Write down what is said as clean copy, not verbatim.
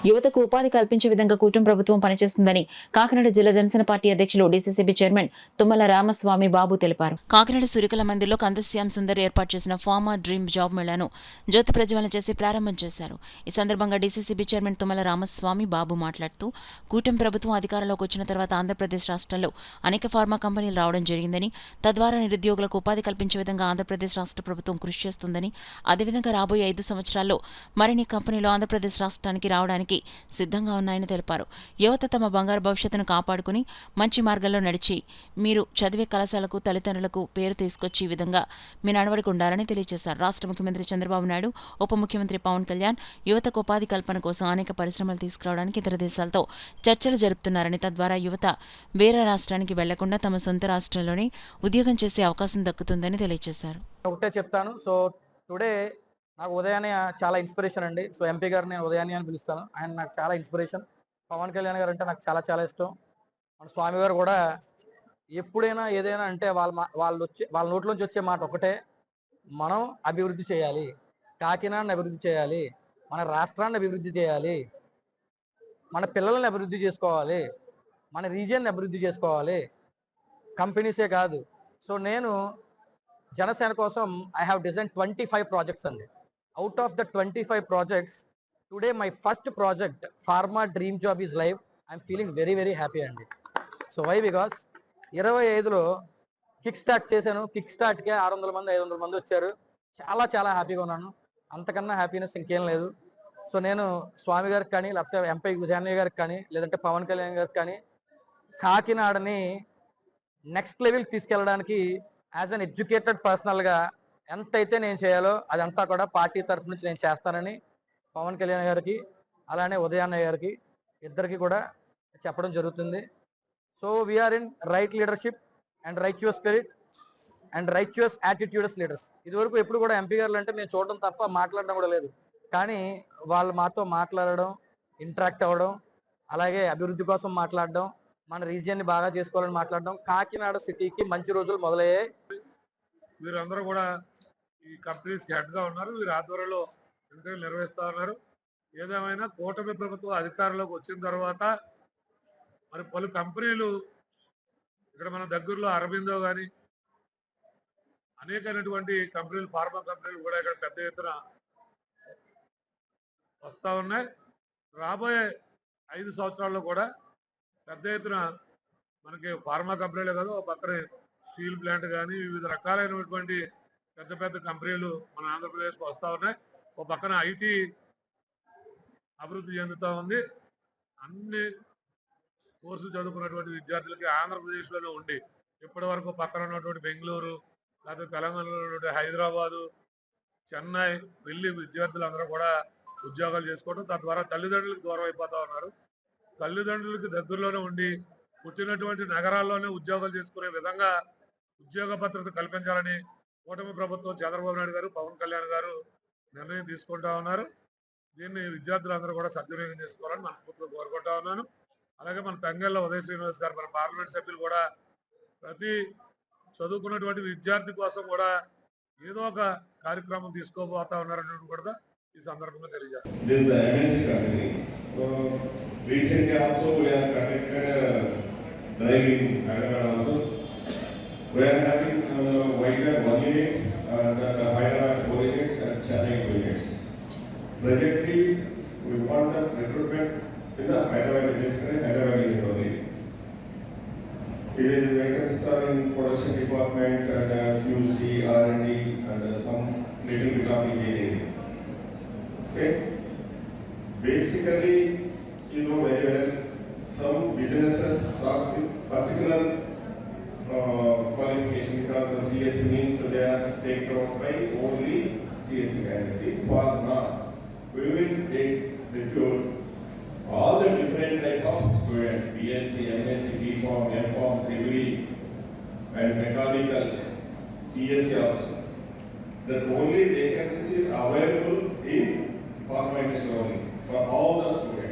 యువతకు ఉపాధి కల్పించే విధంగా కూటమి ప్రభుత్వం పనిచేస్తుందని కాకినాడ జిల్లా జనసేన పార్టీ అధ్యక్షులు డీసీసీబీ చైర్మన్ తుమ్మల రామస్వామి బాబు తెలిపారు. కాకినాడ సూర్యకళ మందిర్లో కందశ్యామ్ సుందర్ ఏర్పాటు చేసిన ఫార్మర్ డ్రీమ్ జాబ్ మేళాను జ్యోతి ప్రజ్వలన చేసి ప్రారంభం చేశారు. ఈ సందర్భంగా డీసీసీబీ చైర్మన్ తుమ్మల రామస్వామి బాబు మాట్లాడుతూ కూటమి ప్రభుత్వం అధికారంలోకి వచ్చిన తర్వాత ఆంధ్రప్రదేశ్ రాష్ట్రంలో అనేక ఫార్మా కంపెనీలు రావడం జరిగిందని, తద్వారా నిరుద్యోగులకు ఉపాధి కల్పించే విధంగా ఆంధ్రప్రదేశ్ రాష్ట్ర ప్రభుత్వం కృషి చేస్తుందని, అదేవిధంగా రాబోయే 5 సంవత్సరాల్లో మరిన్ని కంపెనీలు ఆంధ్రప్రదేశ్ రాష్ట్రానికి రావడానికి సిద్ధంగా ఉన్నాయని తెలిపారు. యువత తమ బంగారు భవిష్యత్తును కాపాడుకుని మంచి మార్గంలో నడిచి మీరు చదివే కళాశాలకు తల్లిదండ్రులకు పేరు తీసుకొచ్చి ఈ విధంగా మీ నడవడికి ఉండాలని తెలియజేశారు. రాష్ట్ర ముఖ్యమంత్రి చంద్రబాబు నాయుడు, ఉప ముఖ్యమంత్రి పవన్ కళ్యాణ్ యువతకు ఉపాధి కల్పన కోసం అనేక పరిశ్రమలు తీసుకురావడానికి ఇతర దేశాలతో చర్చలు జరుపుతున్నారని, తద్వారా యువత వేరే రాష్ట్రానికి వెళ్లకుండా తమ సొంత రాష్ట్రంలోనే ఉద్యోగం చేసే అవకాశం దక్కుతుందని తెలియజేశారు. ఒకటే చెప్తాను. సో టుడే నాకు ఉదయాన్నే చాలా ఇన్స్పిరేషన్ అండి. సో ఎంపీ గారు నేను ఉదయాన్నే అని పిలుస్తాను. ఆయన నాకు చాలా ఇన్స్పిరేషన్. పవన్ కళ్యాణ్ గారు అంటే నాకు చాలా చాలా ఇష్టం. మన స్వామి గారు కూడా ఎప్పుడైనా ఏదైనా అంటే వాళ్ళ నోట్లోంచి వచ్చే మాట ఒకటే, మనం అభివృద్ధి చేయాలి, కాకినాడని అభివృద్ధి చేయాలి, మన రాష్ట్రాన్ని అభివృద్ధి చేయాలి, మన పిల్లల్ని అభివృద్ధి చేసుకోవాలి, మన రీజియన్ని అభివృద్ధి చేసుకోవాలి, కంపెనీసే కాదు. సో నేను జనసేన కోసం ఐ హ్యావ్ డిజైన్ 25 ప్రాజెక్ట్స్ అండి. Out of the 25 projects today my first project farmer dream job is live. I'm feeling very very happy అండి. సో వై బికాస్ 25లో కిక్ స్టార్ట్ చేశాను. కిక్ స్టార్ట్కే 600 మంది 500 మంది వచ్చారు. చాలా చాలా హ్యాపీగా ఉన్నాను. అంతకన్నా హ్యాపీనెస్ ఇంకేం లేదు. సో నేను స్వామి గారికి కానీ, లేకపోతే ఎంపీ విజయన్నయ్య గారికి కానీ, లేదంటే పవన్ కళ్యాణ్ గారికి కానీ కాకినాడని నెక్స్ట్ లెవెల్కి తీసుకెళ్ళడానికి యాజ్ అన్ ఎడ్యుకేటెడ్ పర్సనల్గా ఎంతైతే నేను చేయాలో అదంతా కూడా పార్టీ తరఫు నుంచి నేను చేస్తానని పవన్ కళ్యాణ్ గారికి, అలానే ఉదయన్నయ్య గారికి ఇద్దరికి కూడా చెప్పడం జరుగుతుంది. So we are in right leadership and righteous spirit and righteous attitudes leaders. ఇదివరకు ఎప్పుడు కూడా ఎంపీ గారు అంటే నేను చూడడం తప్ప మాట్లాడడం కూడా లేదు. కానీ వాళ్ళు మాతో మాట్లాడడం, ఇంటరాక్ట్ అవ్వడం, అలాగే అభివృద్ధి కోసం మాట్లాడడం, మన రీజియన్ని బాగా చేసుకోవాలని మాట్లాడడం, కాకినాడ సిటీకి మంచి రోజులు మొదలయ్యాయి. వీరందరూ కూడా ఈ కంపెనీస్కి హెడ్గా ఉన్నారు. వీరి ఆధ్వర్యంలో ఇంటర్వ్యూలు నిర్వహిస్తూ ఉన్నారు. ఏదేమైనా కూటమి ప్రభుత్వం అధికారంలోకి వచ్చిన తర్వాత మరి పలు కంపెనీలు ఇక్కడ మన దగ్గరలో అరబిందో కానీ అనేకమైనటువంటి కంపెనీలు, ఫార్మా కంపెనీలు కూడా ఇక్కడ పెద్ద ఎత్తున వస్తూ ఉన్నాయి. రాబోయే 5 సంవత్సరాల్లో కూడా పెద్ద ఎత్తున మనకి ఫార్మా కంపెనీలే కాదు, పక్కన స్టీల్ ప్లాంట్ కానీ వివిధ రకాలైనటువంటి పెద్ద పెద్ద కంపెనీలు మన ఆంధ్రప్రదేశ్కి వస్తూ ఉన్నాయి. ఒక పక్కన ఐటీ అభివృద్ధి చెందుతూ ఉంది. అన్ని కోర్సులు చదువుకున్నటువంటి విద్యార్థులకి ఆంధ్రప్రదేశ్లోనే ఉండి ఇప్పటి వరకు పక్కన ఉన్నటువంటి బెంగళూరు, లేకపోతే తెలంగాణలో ఉన్నటువంటి హైదరాబాదు, చెన్నై వెళ్ళి విద్యార్థులందరూ కూడా ఉద్యోగాలు చేసుకోవడం, తద్వారా తల్లిదండ్రులకు దూరం అయిపోతూ ఉన్నారు. తల్లిదండ్రులకు దగ్గరలోనే ఉండి పుట్టినటువంటి నగరాల్లోనే ఉద్యోగాలు చేసుకునే విధంగా ఉద్యోగ భద్రత కల్పించాలని కూటమి ప్రభుత్వం చంద్రబాబు నాయుడు గారు, పవన్ కళ్యాణ్ గారు నిర్ణయం తీసుకుంటా ఉన్నారు. దీన్ని విద్యార్థులందరూ కూడా సద్వినియోగం చేసుకోవాలని మనస్ఫూర్తిగా కోరుకుంటా ఉన్నాను. అలాగే మన తంగెళ్ళ ఉదయ శ్రీనివాస్ గారు, మన పార్లమెంట్ సభ్యులు కూడా ప్రతి చదువుకున్నటువంటి విద్యార్థి కోసం కూడా ఏదో ఒక కార్యక్రమం తీసుకోబోతా ఉన్నారని కూడా ఈ సందర్భంగా తెలియజేస్తాను. Recently also we have conducted a drive in Hyderabad also. We are having Vizag 1 unit, the Hyderabad 4 units and Chennai 2 units. Presently we want the recruitment in the Hyderabad unit only. The vacancies are in production department and QC, R&D and some little bit of engineering. Okay. Basically, you know very well, some businesses start with particular qualification because the CSE means they are taken out by only CSE candidacy. For now, we will recruit all the different type of students, BSc, MSc, BPharm, MPharm, EEE and mechanical, CSE also. That only vacancies is available in pharma industry only for all the students.